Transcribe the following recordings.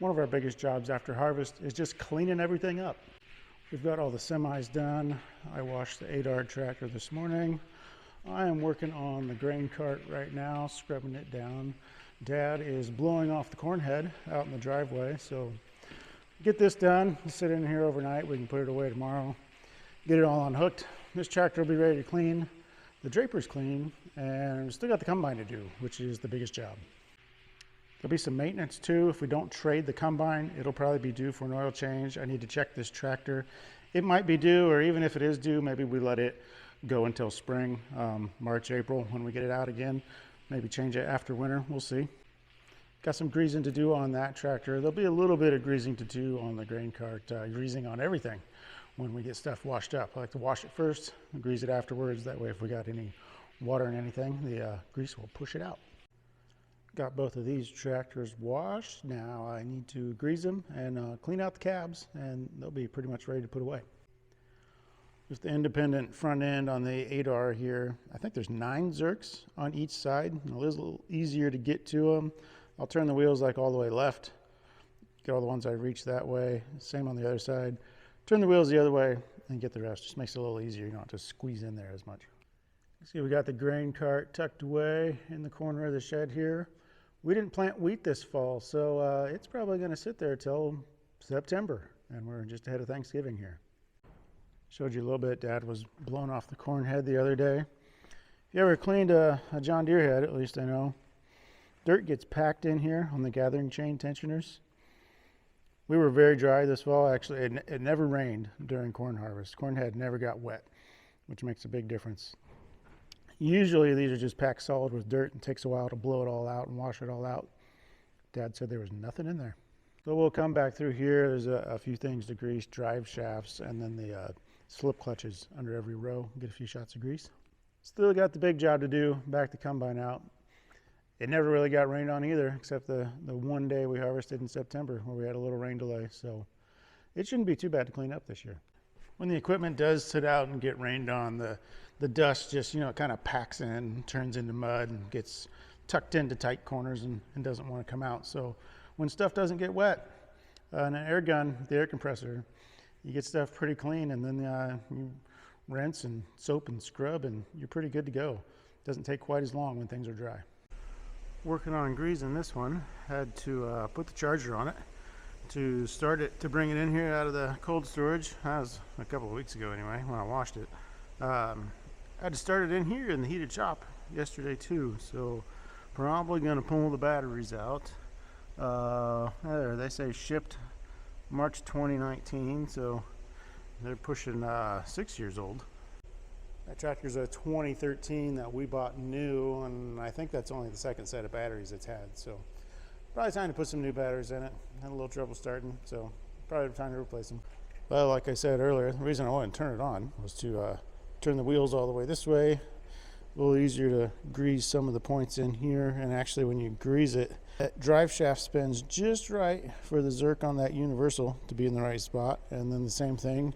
One of our biggest jobs after harvest is just cleaning everything up. We've got all the semis done. I washed the 8R tractor this morning. I am working on the grain cart right now, scrubbing it down. Dad is blowing off the corn head out in the driveway, so get this done, sit in here overnight, we can put it away tomorrow, get it all unhooked. This tractor will be ready to clean, the draper's clean, and we still got the combine to do, which is the biggest job. There'll be some maintenance too. If we don't trade the combine, it'll probably be due for an oil change. I need to check this tractor. It might be due, or even if it is due, maybe we let it go until spring, March, April, when we get it out again. Maybe change it after winter, we'll see. Got some greasing to do on that tractor. There'll be a little bit of greasing to do on the grain cart, greasing on everything when we get stuff washed up. I like to wash it first, grease it afterwards. That way if we got any water in anything, the grease will push it out. Got both of these tractors washed. Now I need to grease them and clean out the cabs, and they'll be pretty much ready to put away. Just the independent front end on the 8R here. I think there's 9 Zerks on each side. It is a little easier to get to them. I'll turn the wheels like all the way left. Get all the ones I reach that way. Same on the other side. Turn the wheels the other way and get the rest. Just makes it a little easier. You don't have to squeeze in there as much. See, we got the grain cart tucked away in the corner of the shed here. We didn't plant wheat this fall, so it's probably going to sit there till September, and we're just ahead of Thanksgiving here. Showed you a little bit. Dad was blowing off the corn head the other day. If you ever cleaned a John Deere head, at least I know, dirt gets packed in here on the gathering chain tensioners. We were very dry this fall. Actually, it never rained during corn harvest. Corn head never got wet, which makes a big difference. Usually these are just packed solid with dirt, and it takes a while to blow it all out and wash it all out. Dad said there was nothing in there. So we'll come back through here. There's a few things to grease, drive shafts, and then the slip clutches under every row. Get a few shots of grease. Still got the big job to do, back the combine out. It never really got rained on either, except the one day we harvested in September where we had a little rain delay. So it shouldn't be too bad to clean up this year. When the equipment does sit out and get rained on, the dust just, it kind of packs in, turns into mud, and gets tucked into tight corners and doesn't want to come out. So when stuff doesn't get wet, an air gun, the air compressor, you get stuff pretty clean, and then you rinse and soap and scrub, and you're pretty good to go. Doesn't take quite as long when things are dry. Working on greasing this one, had to put the charger on it to start it, to bring it in here out of the cold storage. That was a couple of weeks ago anyway, when I washed it. I had to start it in here in the heated shop yesterday too, so probably going to pull the batteries out. There, they say shipped March 2019, so they're pushing 6 years old. That tractor's a 2013 that we bought new, and I think that's only the second set of batteries it's had, so probably time to put some new batteries in it. Had a little trouble starting, so probably time to replace them. But like I said earlier, the reason I wanted to turn it on was to turn the wheels all the way this way. A little easier to grease some of the points in here, and actually when you grease it, that drive shaft spins just right for the Zerk on that universal to be in the right spot, and then the same thing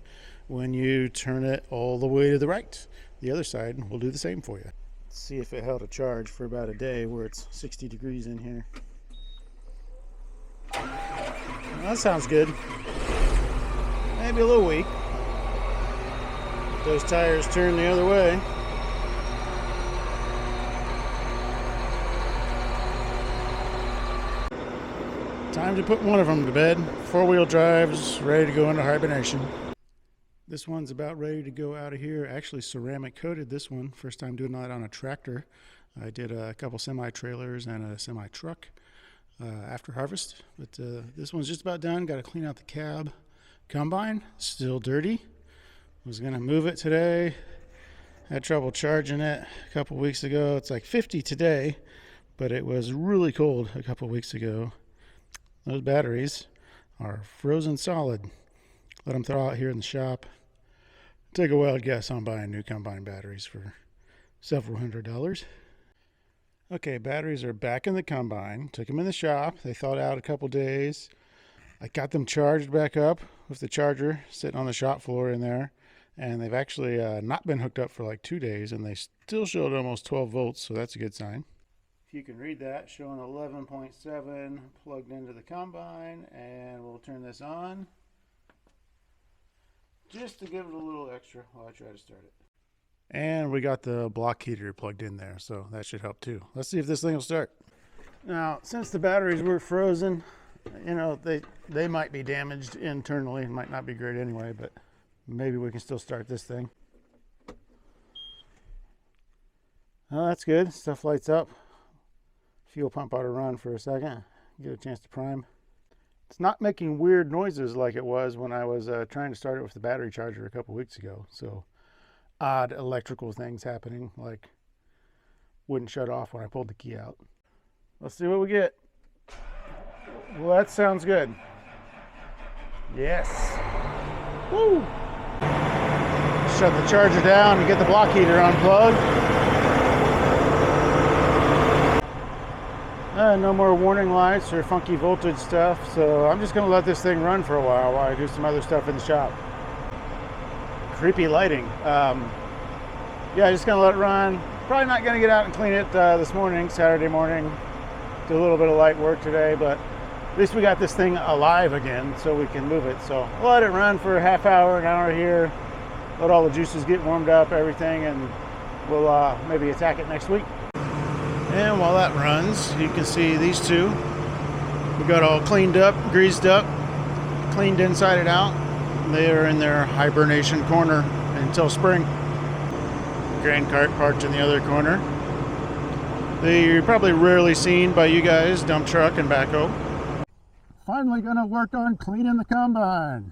when you turn it all the way to the right. The other side will do the same for you. Let's see if it held a charge for about a day where it's 60 degrees in here. Well, that sounds good. Maybe a little weak. Those tires turn the other way. Time to put one of them to bed. 4-wheel drive's ready to go into hibernation. This one's about ready to go out of here. Actually ceramic coated this one. First time doing that on a tractor. I did a couple semi-trailers and a semi-truck after harvest. But this one's just about done. Got to clean out the cab. Combine, still dirty. Was going to move it today. Had trouble charging it a couple weeks ago. It's like 50 today, but it was really cold a couple weeks ago. Those batteries are frozen solid. Let them thaw out here in the shop. Take a wild guess on buying new combine batteries for several $100s. Okay, batteries are back in the combine. Took them in the shop. They thawed out a couple days. I got them charged back up with the charger sitting on the shop floor in there. And they've actually not been hooked up for like 2 days, and they still showed almost 12 volts, so that's a good sign. you can read that, showing 11.7 plugged into the combine, and we'll turn this on just to give it a little extra while I try to start it. And we got the block heater plugged in there, so that should help too. Let's see if this thing will start. Now, since the batteries were frozen, you know, they might be damaged internally. It might not be great anyway, but maybe we can still start this thing. Oh, that's good. Stuff lights up. Fuel pump ought to run for a second. Get a chance to prime. It's not making weird noises like it was when I was trying to start it with the battery charger a couple weeks ago. So odd electrical things happening, like wouldn't shut off when I pulled the key out. Let's see what we get. Well, that sounds good. Yes. Woo! Shut the charger down and get the block heater unplugged. No more warning lights or funky voltage stuff, so I'm just going to let this thing run for a while I do some other stuff in the shop. Creepy lighting. Yeah, just going to let it run. Probably not going to get out and clean it this morning, Saturday morning. Do a little bit of light work today, but at least we got this thing alive again so we can move it. So we'll let it run for a half hour, an hour here, let all the juices get warmed up, everything, and we'll maybe attack it next week. And while that runs, you can see these two. We got all cleaned up, greased up, cleaned inside and out. They are in their hibernation corner until spring. Grain cart parked in the other corner. They're probably rarely seen by you guys, dump truck and backhoe. Finally gonna work on cleaning the combine.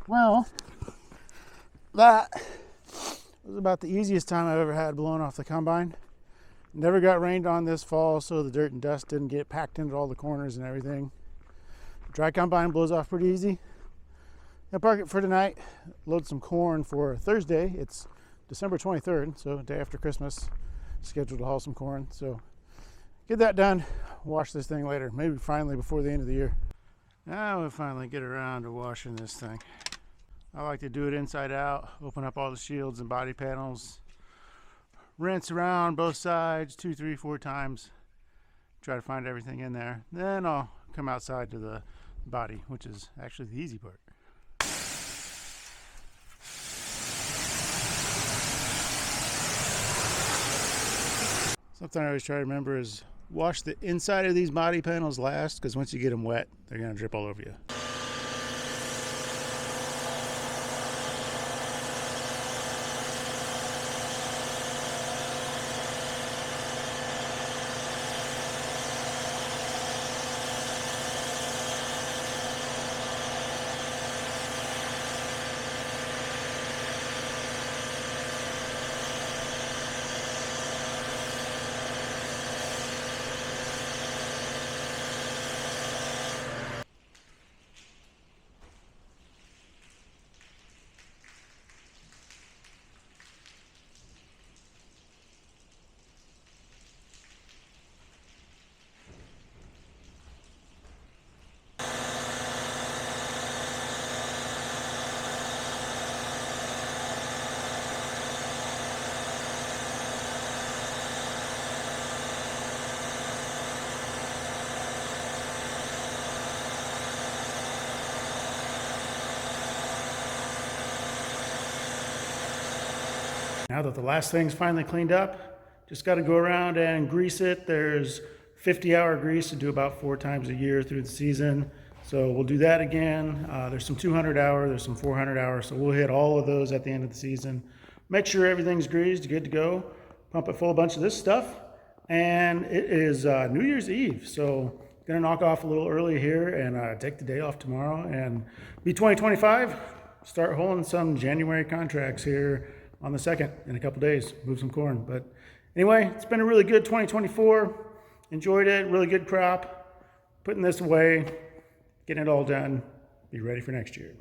Well, that was about the easiest time I've ever had blowing off the combine. Never got rained on this fall, so the dirt and dust didn't get packed into all the corners and everything. Dry combine blows off pretty easy. I'll park it for tonight, load some corn for Thursday. It's December 23rd, so day after Christmas. Scheduled to haul some corn, so get that done, wash this thing later, maybe finally before the end of the year. Now we'll finally get around to washing this thing. I like to do it inside out, open up all the shields and body panels, rinse around both sides 2, 3, 4 times, try to find everything in there. Then I'll come outside to the body, which is actually the easy part. Something I always try to remember is wash the inside of these body panels last, because once you get them wet, they're going to drip all over you. Now that the last thing's finally cleaned up, just got to go around and grease it. There's 50-hour grease to do about 4 times a year through the season. So we'll do that again. There's some 200-hour, there's some 400-hour. So we'll hit all of those at the end of the season. Make sure everything's greased, good to go. Pump it full of a bunch of this stuff. And it is New Year's Eve. So gonna knock off a little early here and take the day off tomorrow and be 2025. Start holding some January contracts here on the 2nd in a couple days, move some corn. But anyway, it's been a really good 2024. Enjoyed it, really good crop. Putting this away, getting it all done, be ready for next year.